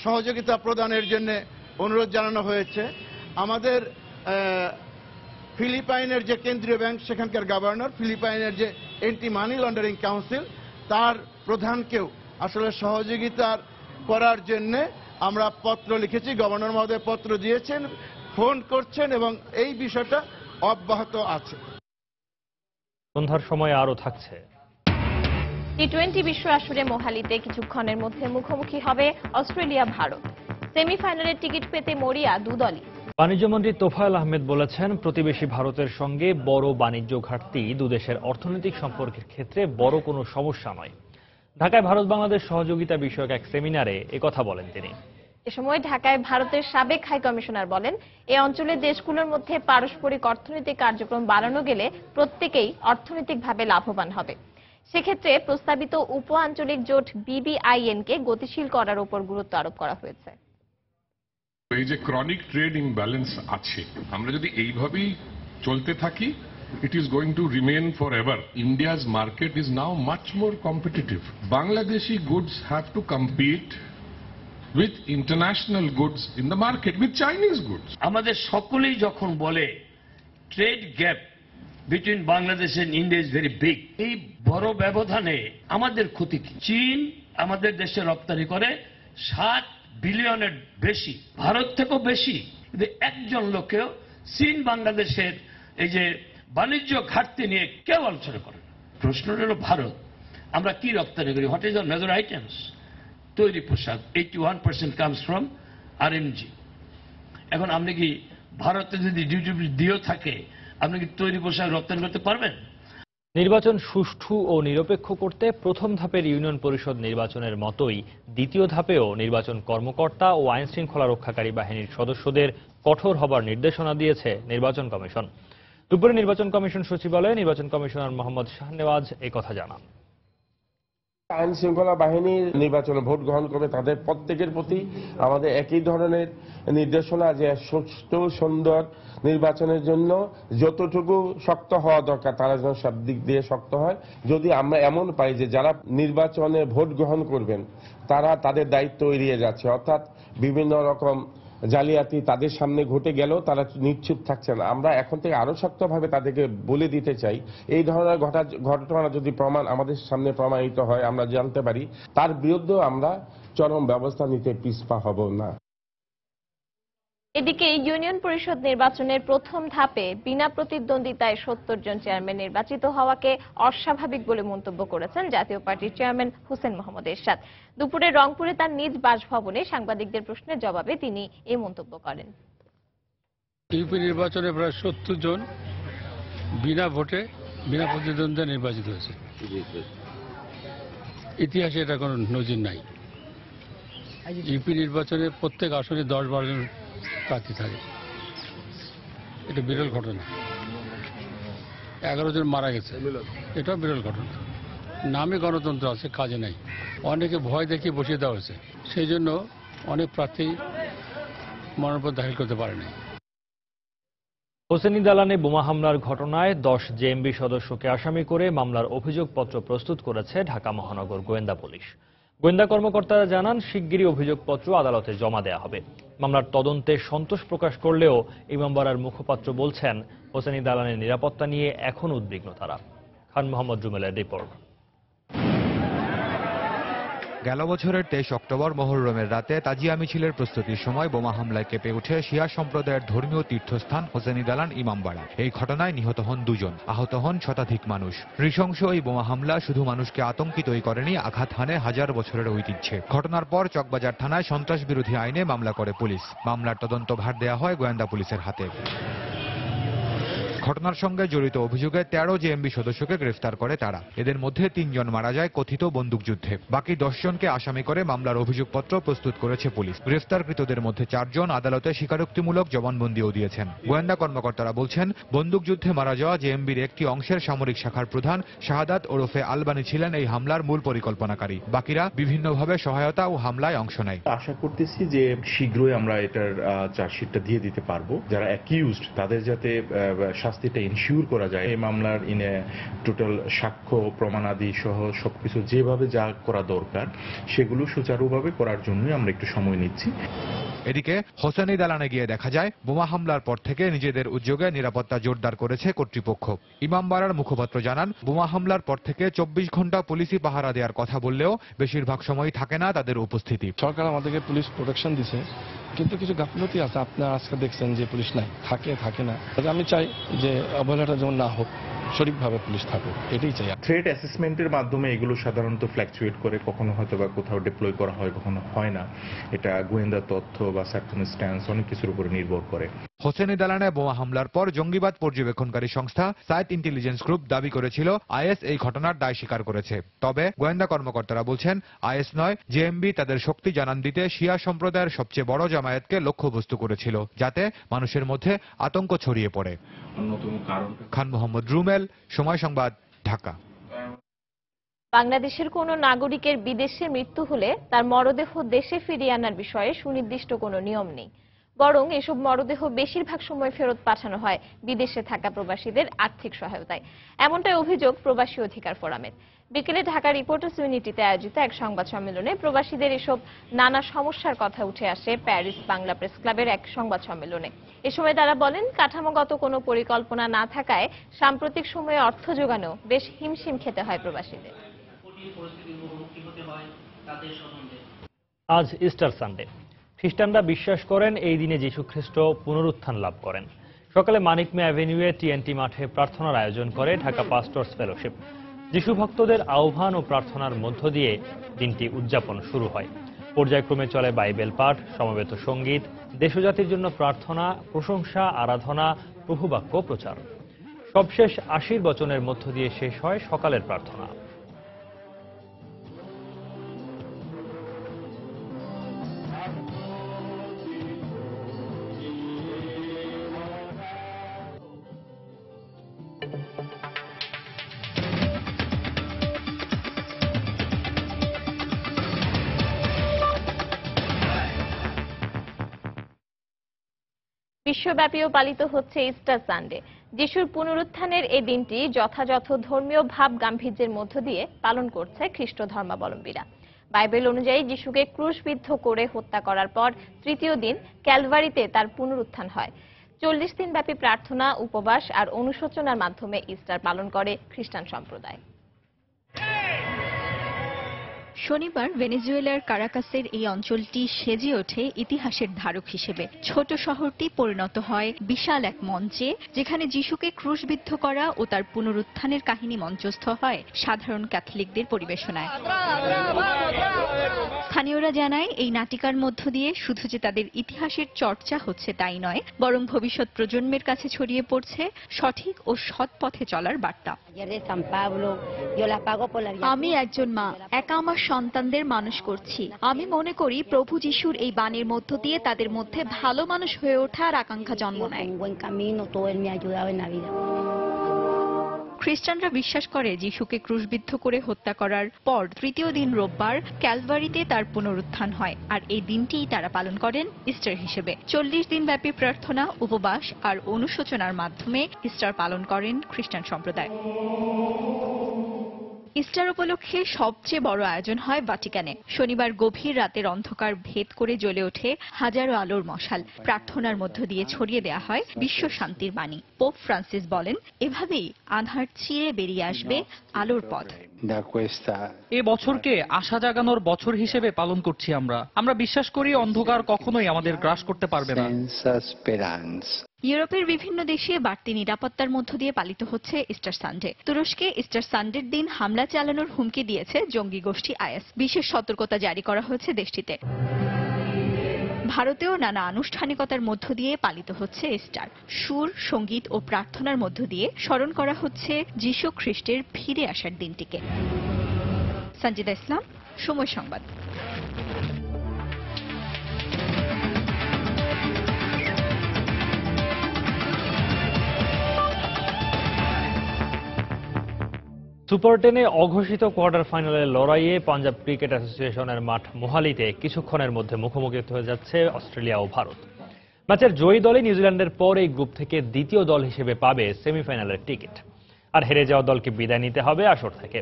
সহযোগিতা প্রদানের জন্য অনুরোধ জানানো হয়েছে। আমাদের ফিলিপাইনের যে কেন্দ্রীয় ব্যাংক সেখানকার গভর্নর, ফিলিপাইনের যে অ্যান্টি মানি লন্ডারিং কাউন্সিল তার প্রধানকেও আসলে সহযোগিতা করার জন্য আমরা পত্র লিখেছি। গভর্নর মহোদয় পত্র দিয়েছেন, ফোন করছেন এবং এই বিষয়টা অব্যাহত আছে। সন্ধ্যার সময় আরও থাকছে। টি-20 বিশ্ব আসরে মোহালিতে কিছুক্ষণের মধ্যে মুখোমুখি হবে অস্ট্রেলিয়া ভারত। সেমিফাইনালের টিকিট পেতে মরিয়া দুদলই। বাণিজ্যমন্ত্রী তোফায়েল আহমেদ বলেছেন, প্রতিবেশী ভারতের সঙ্গে বড় বাণিজ্য ঘাটতি দুদেশের অর্থনৈতিক সম্পর্কের ক্ষেত্রে বড় কোনো সমস্যা নয়। ঢাকায় ভারত বাংলাদেশ সহযোগিতা বিষয়ক এক সেমিনারে একথা বলেন তিনি। এ সময় ঢাকায় ভারতের সাবেক হাই কমিশনার বলেন, এই অঞ্চলের দেশগুলোর মধ্যে পারস্পরিক অর্থনৈতিক কার্যক্রম বাড়ানো গেলে প্রত্যেকেই অর্থনৈতিকভাবে লাভবান হবে। সেক্ষেত্রে প্রস্তাবিত উপ আঞ্চলিক জোট BBIN-কে গতিশীল করার উপর গুরুত্ব আরোপ করা হয়েছে। এই যে ক্রনিক ট্রেড ইমব্যালেন্স আছে, আমরা যদি এইভাবেই চলতে থাকি, it is going to remain forever. India's market is now much more competitive. Bangladeshi goods have to compete with international goods in the market, with Chinese goods. আমাদের সকলেই যখন বলে trade gap between Bangladesh and India is very big, এই বড় ব্যবধানে আমাদের ক্ষতি কি? চীন আমাদের দেশে রপ্তানি করে 7 বিলিয়নের বেশি, ভারত থেকেও বেশি, কিন্তু একজন লোকেও চীন বাংলাদেশের এই যে বাণিজ্য ঘাটতি নিয়ে কেউ আলোচনা করে না। প্রশ্নটা হলো ভারত আমরা কি রপ্তানি করি, what is the major items? তৈরি পোশাক 81% কামস ফ্রম RMG। এখন আপনি কি ভারতে যদি ডিউটি দিয়েও থাকে, আপনি কি তৈরি পোশাক রপ্তানি করতে পারবেন? নির্বাচন সুষ্ঠু ও নিরপেক্ষ করতে প্রথম ধাপের ইউনিয়ন পরিষদ নির্বাচনের মতোই দ্বিতীয় ধাপেও নির্বাচন কর্মকর্তা ও আইন শৃঙ্খলা রক্ষাকারী বাহিনীর সদস্যদের কঠোর হবার নির্দেশনা দিয়েছে নির্বাচন কমিশন। দুপুরে নির্বাচন কমিশন সচিবালয়ে নির্বাচন কমিশনার মোহাম্মদ শাহনেওয়াজ একথা জানান। আইন শৃঙ্খলা বাহিনীর নির্বাচনে ভোট গ্রহণ করবে তাদের প্রত্যেকের প্রতি আমাদের একই ধরনের নির্দেশনা যে সুষ্ঠু সুন্দর নির্বাচনের জন্য যতটুকু শক্ত হওয়া দরকার তারা যেন সব দিক দিয়ে শক্ত হয়। যদি আমরা এমন পাই যে যারা নির্বাচনে ভোট গ্রহণ করবেন তারা তাদের দায়িত্ব এড়িয়ে যাচ্ছে, অর্থাৎ বিভিন্ন রকম জালিয়াতি তাদের সামনে ঘটে গেলেও তারা নিশ্চুপ থাকছে না, আমরা এখন থেকে আরো শক্তভাবে তাদেরকে বলে দিতে চাই এই ধরনের ঘটনা যদি আমাদের সামনে প্রমাণিত হয়, আমরা জানতে পারি, তার বিরুদ্ধে আমরা চরম ব্যবস্থা নিতে পিছপা হব না। এদিকে ইউনিয়ন পরিষদ নির্বাচনের প্রথম ধাপে বিনা প্রতিদ্বন্দ্বিতায় 70 জন চেয়ারম্যান নির্বাচিত হওয়াকে অস্বাভাবিক বলে মন্তব্য করেছেন জাতীয় পার্টির চেয়ারম্যান হোসেন মোহাম্মদ এরশাদ। দুপুরে রংপুরে তার নিজ বাসভবনে সাংবাদিকদের প্রশ্নের জবাবে তিনি এই মন্তব্য করেন। ইউপি নির্বাচনে প্রায় 70 জন বিনা ভোটে বিনা প্রতিদ্বন্দ্বিতায় নির্বাচিত হয়েছে। ইতিহাসে এটা কোনো নজির নাই। ইউপি নির্বাচনে প্রত্যেক আসনে 10-12 জন প্রার্থী থাকে, এটা বিরল ঘটনা। 11 জন মারা গেছে, এটাও বিরল ঘটনা। নামে গণতন্ত্র আছে, কাজে নাই। অনেকে ভয় দেখিয়ে বসিয়ে দেওয়া হয়েছে, সেই জন্য অনেক প্রার্থী মনোনয়ন দাখিল করতে পারে নাই। হোসেনি দালানে বোমা হামলার ঘটনায় 10 জেএমবি সদস্যকে আসামি করে মামলার অভিযোগপত্র প্রস্তুত করেছে ঢাকা মহানগর গোয়েন্দা পুলিশ। গোয়েন্দা কর্মকর্তারা জানান, শিগগিরই অভিযোগপত্র আদালতে জমা দেওয়া হবে। মামলার তদন্তে সন্তোষ প্রকাশ করলেও ইমামবাড়ার মুখপাত্র বলছেন, হোসেনি দালানের নিরাপত্তা নিয়ে এখন উদ্বিগ্ন তারা। খান মোহাম্মদ রুমেলের রিপোর্ট। গেল বছরের 23 অক্টোবর মুহররমের রাতে তাজিয়া মিছিলের প্রস্তুতির সময় বোমা হামলায় কেঁপে ওঠে শিয়া সম্প্রদায়ের ধর্মীয় তীর্থস্থান হোসেনি দালান ইমামবাড়া। এই ঘটনায় নিহত হন 2 জন, আহত হন শতাধিক মানুষ। নৃশংস এই বোমা হামলা শুধু মানুষকে আতঙ্কিতই করেনি, আঘাত হানে হাজার বছরের ঐতিহ্যে। ঘটনার পর চকবাজার থানায় সন্ত্রাস বিরোধী আইনে মামলা করে পুলিশ। মামলার তদন্ত ভার দেওয়া হয় গোয়েন্দা পুলিশের হাতে। ঘটনার সঙ্গে জড়িত অভিযোগে 13 জেএমবি সদস্যকে গ্রেফতার করে তারা। এদের মধ্যে 3 জন মারা যায় কথিত বন্দুকযুদ্ধে। বাকি 10 জনকে আসামি করে মামলার অভিযোগপত্র প্রস্তুত করেছে পুলিশ। গ্রেফতারকৃতদের মধ্যে 4 জন আদালতে স্বীকারোক্তিমূলক জবানবন্দিও দিয়েছেন। গোয়েন্দা কর্মকর্তারা বলছেন, বন্দুকযুদ্ধে মারা যাওয়া জেএমবির একটি অংশের সামরিক শাখার প্রধান শাহাদাত ওরফে আলবানি ছিলেন এই হামলার মূল পরিকল্পনাকারী। বাকিরা বিভিন্নভাবে সহায়তা ও হামলায় অংশ নেয়। আশা করতেছি যে শীঘ্রই আমরা এটার চার্জশিটটা দিয়ে দিতে পারবো। যারা অ্যাকিউজড তাদের যাতে শাস্তিটা ইনশিওর করা যায়। এই মামলার টোটাল সাক্ষ্য প্রমাণাদি সহ সবকিছু যেভাবে যা করা দরকার সেগুলো সুচারুভাবে করার জন্যই আমরা একটু সময় নিচ্ছি। এদিকে হোসেনি দালানে গিয়ে দেখা যায়, বোমা হামলার পর থেকে নিজেদের উদ্যোগে নিরাপত্তা জোরদার করেছে কর্তৃপক্ষ। ইমামবাড়ার মুখপাত্র জানান, বোমা হামলার পর থেকে 24 ঘন্টা পুলিশি পাহারা দেওয়ার কথা বললেও বেশিরভাগ সময়ই থাকে না তাদের উপস্থিতি। সরকার আমাদেরকে পুলিশ প্রোটেকশন দিছে, কিন্তু কিছু গাফিলতি আছে। আপনারা আজকে দেখছেন যে পুলিশ নাই, থাকে না। আমি চাই যে অবহেলাটা যেমন না হোক, সঠিকভাবে পুলিশ থাকুক, এটাই চাই। থ্রেট অ্যাসেসমেন্টের মাধ্যমে এগুলো সাধারণত ফ্ল্যাকচুয়েট করে, কখনো হয়তো বা কোথাও ডিপ্লয় করা হয়, কখনো হয় না। এটা গোয়েন্দা তথ্য বা সার্কামস্ট্যান্স অনেক কিছুর উপরে নির্ভর করে। হোসেনি দালানে বোমা হামলার পর জঙ্গিবাদ পর্যবেক্ষণকারী সংস্থা সাইট ইন্টেলিজেন্স গ্রুপ দাবি করেছিল আইএস এই ঘটনার দায় স্বীকার করেছে। তবে গোয়েন্দা কর্মকর্তারা বলছেন আইএস নয়, জেএমবি তাদের শক্তি জানান দিতে শিয়া সম্প্রদায়ের সবচেয়ে বড় জামায়াতকে লক্ষ্যবস্তু করেছিল, যাতে মানুষের মধ্যে আতঙ্ক ছড়িয়ে পড়ে। খান মোহাম্মদ রুমেল, সময় সংবাদ, ঢাকা। বাংলাদেশের কোনো নাগরিকের বিদেশে মৃত্যু হলে তার মরদেহ দেশে ফিরিয়ে আনার বিষয়ে সুনির্দিষ্ট কোনো নিয়ম নেই, বরং এসব মরদেহ বেশিরভাগ সময় ফেরত পাঠানো হয় বিদেশে থাকা প্রবাসীদের আর্থিক সহায়তায়। এমনটাই অভিযোগ প্রবাসী অধিকার ফোরামের। বিকেলে ঢাকা রিপোর্টার্স ইউনিটিতে আয়োজিত এক সংবাদ সম্মেলনে প্রবাসীদের এসব নানা সমস্যার কথা উঠে আসে প্যারিস বাংলা প্রেস ক্লাবের এক সংবাদ সম্মেলনে। এ সময় তারা বলেন, কাঠামোগত কোনো পরিকল্পনা না থাকায় সাম্প্রতিক সময়ে অর্থ জোগানো বেশ হিমশিম খেতে হয় প্রবাসীদের। আজ ইস্টার সানডে। খ্রিস্টানরা বিশ্বাস করেন এই দিনে যীশু খ্রিস্ট পুনরুত্থান লাভ করেন। সকালে মানিক মে অ্যাভিনিউয়ে টিএনটি মাঠে প্রার্থনার আয়োজন করে ঢাকা পাস্টর্স ফেলোশিপ। যীশু ভক্তদের আহ্বান ও প্রার্থনার মধ্য দিয়ে দিনটি উদযাপন শুরু হয়। পর্যায়ক্রমে চলে বাইবেল পাঠ, সমবেত সঙ্গীত, দেশজাতির জন্য প্রার্থনা, প্রশংসা, আরাধনা, প্রভুবাক্য প্রচার। সবশেষ আশীর বচনের মধ্য দিয়ে শেষ হয় সকালের প্রার্থনা। বিশ্বব্যাপীও পালিত হচ্ছে ইস্টার সানডে। যিশুর পুনরুত্থানের এই দিনটি যথাযথ ধর্মীয় ভাব গাম্ভীর্যের মধ্য দিয়ে পালন করছে খ্রিস্ট ধর্মাবলম্বীরা। বাইবেল অনুযায়ী যিশুকে ক্রুশবিদ্ধ করে হত্যা করার পর তৃতীয় দিন ক্যালভারিতে তার পুনরুত্থান হয়। 40 দিনব্যাপী প্রার্থনা, উপবাস আর অনুশোচনার মাধ্যমে ইস্টার পালন করে খ্রিস্টান সম্প্রদায়। শনিবার ভেনেজুয়েলার কারাকাসের এই অঞ্চলটি সেজে ওঠে ইতিহাসের ধারক হিসেবে। ছোট শহরটি পরিণত হয় বিশাল এক মঞ্চে, যেখানে যিশুকে ক্রুশবিদ্ধ করা ও তার পুনরুত্থানের কাহিনী মঞ্চস্থ হয় সাধারণ ক্যাথলিকদের পরিবেশনায়। স্থানীয়রা জানায়, এই নাটিকার মধ্য দিয়ে শুধু যে তাদের ইতিহাসের চর্চা হচ্ছে তাই নয়, বরং ভবিষ্যৎ প্রজন্মের কাছে ছড়িয়ে পড়ছে সঠিক ও সৎ পথে চলার বার্তা। আমি একজন মা, একা আমার সন্তানদের মানুষ করছি। আমি মনে করি প্রভু যিশুর এই বাণীর মধ্য দিয়ে তাদের মধ্যে ভালো মানুষ হয়ে ওঠার আকাঙ্ক্ষা জন্ম নেয়। খ্রিস্টানরা বিশ্বাস করে যিশুকে ক্রুশবিদ্ধ করে হত্যা করার পর তৃতীয় দিন রোববার ক্যালভারিতে তার পুনরুত্থান হয়, আর এই দিনটিই তারা পালন করেন ইস্টার হিসেবে। 40 দিনব্যাপী প্রার্থনা, উপবাস আর অনুশোচনার মাধ্যমে ইস্টার পালন করেন খ্রিস্টান সম্প্রদায়। ইস্টার উপলক্ষে সবচেয়ে বড় আয়োজন হয় ভাটিকানে। শনিবার গভীর রাতের অন্ধকার ভেদ করে জ্বলে ওঠে হাজারো আলোর মশাল। প্রার্থনার মধ্য দিয়ে ছড়িয়ে দেয়া হয় বিশ্ব শান্তির বাণী। পোপ ফ্রান্সিস বলেন, এভাবেই আঁধার চিরে বেরিয়ে আসবে আলোর পথ। এ বছরকে আশা জাগানোর বছর হিসেবে পালন করছি আমরা বিশ্বাস করি অন্ধকার কখনোই আমাদের গ্রাস করতে পারবে না। ইউরোপের বিভিন্ন দেশে বাড়তি নিরাপত্তার মধ্য দিয়ে পালিত হচ্ছে ইস্টার সানডে। তুরস্কে ইস্টার সানডের দিন হামলা চালানোর হুমকি দিয়েছে জঙ্গি গোষ্ঠী আইএস। বিশেষ সতর্কতা জারি করা হয়েছে দেশটিতে। ভারতেও নানা আনুষ্ঠানিকতার মধ্য দিয়ে পালিত হচ্ছে ইস্টার। সুর, সঙ্গীত ও প্রার্থনার মধ্য দিয়ে স্মরণ করা হচ্ছে যীশু খ্রিস্টের ফিরে আসার দিনটিকে। সঞ্জিদা ইসলাম, সময় সংবাদ। সুপার 10-এ অঘোষিত কোয়ার্টার ফাইনালের লড়াইয়ে পাঞ্জাব ক্রিকেট অ্যাসোসিয়েশনের মাঠ মোহালিতে কিছুক্ষণের মধ্যে মুখোমুখি হয়ে যাচ্ছে অস্ট্রেলিয়া ও ভারত। ম্যাচের জয়ী দলই নিউজিল্যান্ডের পর এই গ্রুপ থেকে দ্বিতীয় দল হিসেবে পাবে সেমিফাইনালের টিকিট, আর হেরে যাওয়া দলকে বিদায় নিতে হবে আসর থেকে।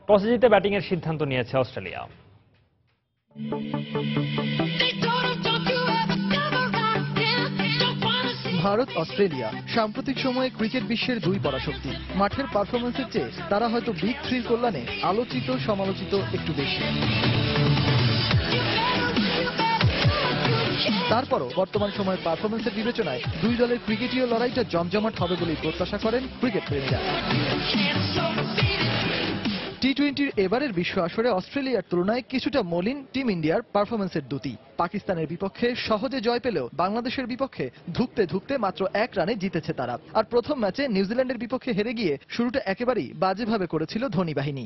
টসে জিতে ব্যাটিংয়ের সিদ্ধান্ত নিয়েছে অস্ট্রেলিয়া। ভারত অস্ট্রেলিয়া সাম্প্রতিক সময়ে ক্রিকেট বিশ্বের দুই পরাশক্তি। মাঠের পারফরমেন্সের চেয়ে তারা হয়তো বিগ থ্রির কল্যাণে আলোচিত সমালোচিত একটু বেশি। তারপরও বর্তমান সময়ের পারফরমেন্সের বিবেচনায় দুই দলের ক্রিকেটীয় লড়াইটা জমজমাট হবে বলেই প্রত্যাশা করেন ক্রিকেট প্রেমীরা। টি-20-র এবারের বিশ্ব আসরে অস্ট্রেলিয়ার তুলনায় কিছুটা মলিন টিম ইন্ডিয়ার পারফরম্যান্সের দুটি। পাকিস্তানের বিপক্ষে সহজে জয় পেলেও বাংলাদেশের বিপক্ষে ধুঁকতে ধুঁকতে মাত্র 1 রানে জিতেছে তারা। আর প্রথম ম্যাচে নিউজিল্যান্ডের বিপক্ষে হেরে গিয়ে শুরুটা একেবারেই বাজেভাবে করেছিল ধোনি বাহিনী।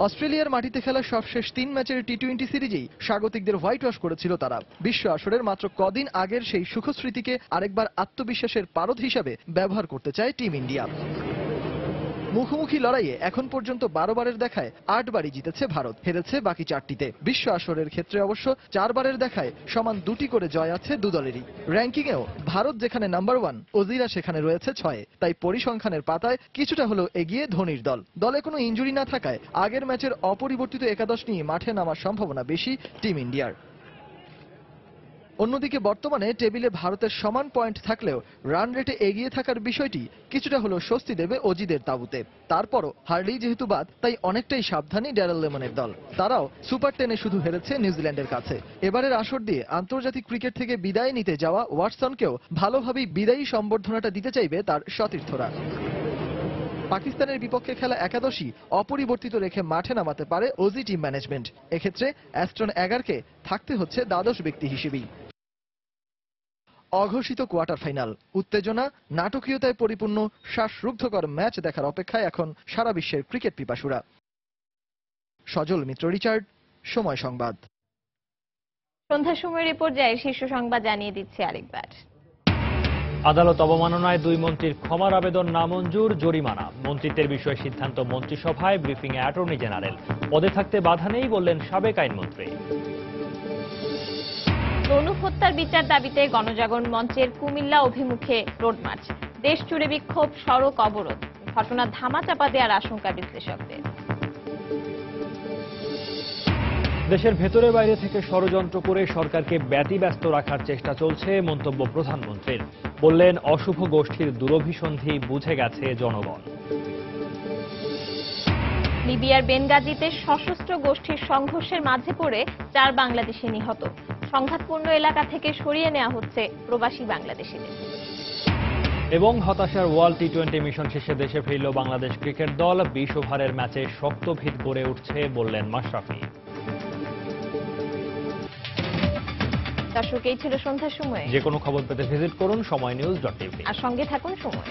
অস্ট্রেলিয়ার মাটিতে খেলা সবশেষ 3 ম্যাচের টি-20 সিরিজেই স্বাগতিকদের হোয়াইট ওয়াশ করেছিল তারা। বিশ্ব আসরের মাত্র কদিন আগের সেই সুখস্মৃতিকে আরেকবার আত্মবিশ্বাসের পারদ হিসাবে ব্যবহার করতে চায় টিম ইন্ডিয়া। মুখোমুখি লড়াইয়ে এখন পর্যন্ত 12 বারের দেখায় 8 বারই জিতেছে ভারত, হেরেছে বাকি 4টিতে। বিশ্ব আসরের ক্ষেত্রে অবশ্য 4 বারের দেখায় সমান 2টি করে জয় আছে দু দলেরই। র্যাঙ্কিংয়েও ভারত যেখানে নাম্বার 1, অজিরা সেখানে রয়েছে 6। তাই পরিসংখ্যানের পাতায় কিছুটা হলেও এগিয়ে ধোনির দল। দলে কোনো ইনজুরি না থাকায় আগের ম্যাচের অপরিবর্তিত একাদশ নিয়ে মাঠে নামার সম্ভাবনা বেশি টিম ইন্ডিয়ার। অন্যদিকে বর্তমানে টেবিলে ভারতের সমান পয়েন্ট থাকলেও রান রেটে এগিয়ে থাকার বিষয়টি কিছুটা হলেও স্বস্তি দেবে অজিদের তাঁবুতে। তারপরও হার্লি যেহেতু বাদ, তাই অনেকটাই সাবধানী ড্যারেল লেমনের দল। তারাও সুপার 10-এ শুধু হেরেছে নিউজিল্যান্ডের কাছে। এবারের আসর দিয়ে আন্তর্জাতিক ক্রিকেট থেকে বিদায় নিতে যাওয়া ওয়াটসনকেও ভালোভাবেই বিদায়ী সম্বর্ধনাটা দিতে চাইবে তার সতীর্থরা। পাকিস্তানের বিপক্ষে খেলা একাদশী অপরিবর্তিত রেখে মাঠে নামাতে পারে অজি টিম ম্যানেজমেন্ট। এক্ষেত্রে অ্যাস্টন এগারকে থাকতে হচ্ছে দ্বাদশ ব্যক্তি হিসেবেই। অঘোষিত কোয়ার্টার ফাইনাল, উত্তেজনা, নাটকীয়তায় পরিপূর্ণ শ্বাসরুদ্ধকর ম্যাচ দেখার অপেক্ষায় এখন সারা বিশ্বের ক্রিকেট পিপাসুরা। সজল মিত্র, রিচার্ড, সময় সংবাদ। সন্ধ্যার সময় রিপোর্ট যায়, শীর্ষ সংবাদ জানিয়ে দিচ্ছে আরেকবার। আদালত অবমাননায় 2 মন্ত্রীর ক্ষমার আবেদন নামঞ্জুর, জরিমানা। মন্ত্রিত্বের বিষয়ে সিদ্ধান্ত মন্ত্রিসভায়, ব্রিফিংয়ে অ্যাটর্নি জেনারেল। পদে থাকতে বাধা নেই বললেন সাবেক আইনমন্ত্রী। তনু হত্যার বিচার দাবিতে গণজাগরণ মঞ্চের কুমিল্লা অভিমুখে রোড মার্চ। দেশ জুড়ে বিক্ষোভ, সড়ক অবরোধ। ঘটনা ধামাচাপা দেওয়ার আশঙ্কা বিশ্লেষকদের। দেশের ভেতরে বাইরে থেকে ষড়যন্ত্র করে সরকারকে ব্যতিব্যস্ত রাখার চেষ্টা চলছে, মন্তব্য প্রধানমন্ত্রীর। বললেন, অশুভ গোষ্ঠীর দুরভিসন্ধি বুঝে গেছে জনগণ। লিবিয়ার বেনগাজিতে সশস্ত্র গোষ্ঠীর সংঘর্ষের মাঝে পড়ে 4 বাংলাদেশি নিহত। সংঘাতপূর্ণ এলাকা থেকে সরিয়ে নেওয়া হচ্ছে প্রবাসী বাংলাদেশিদের। এবং হতাশার ওয়ার্ল্ড টি-20 মিশন শেষে দেশে ফিরল বাংলাদেশ ক্রিকেট দল। 20 ওভারের ম্যাচে শক্ত ভিত গড়ে উঠছে বললেন মাশরাফি। দর্শক, এই ছিল সন্ধ্যার সময়। যে কোনো খবর পেতে ভিজিট করুন সময়নিউজ.tv আর সঙ্গে থাকুন সময়।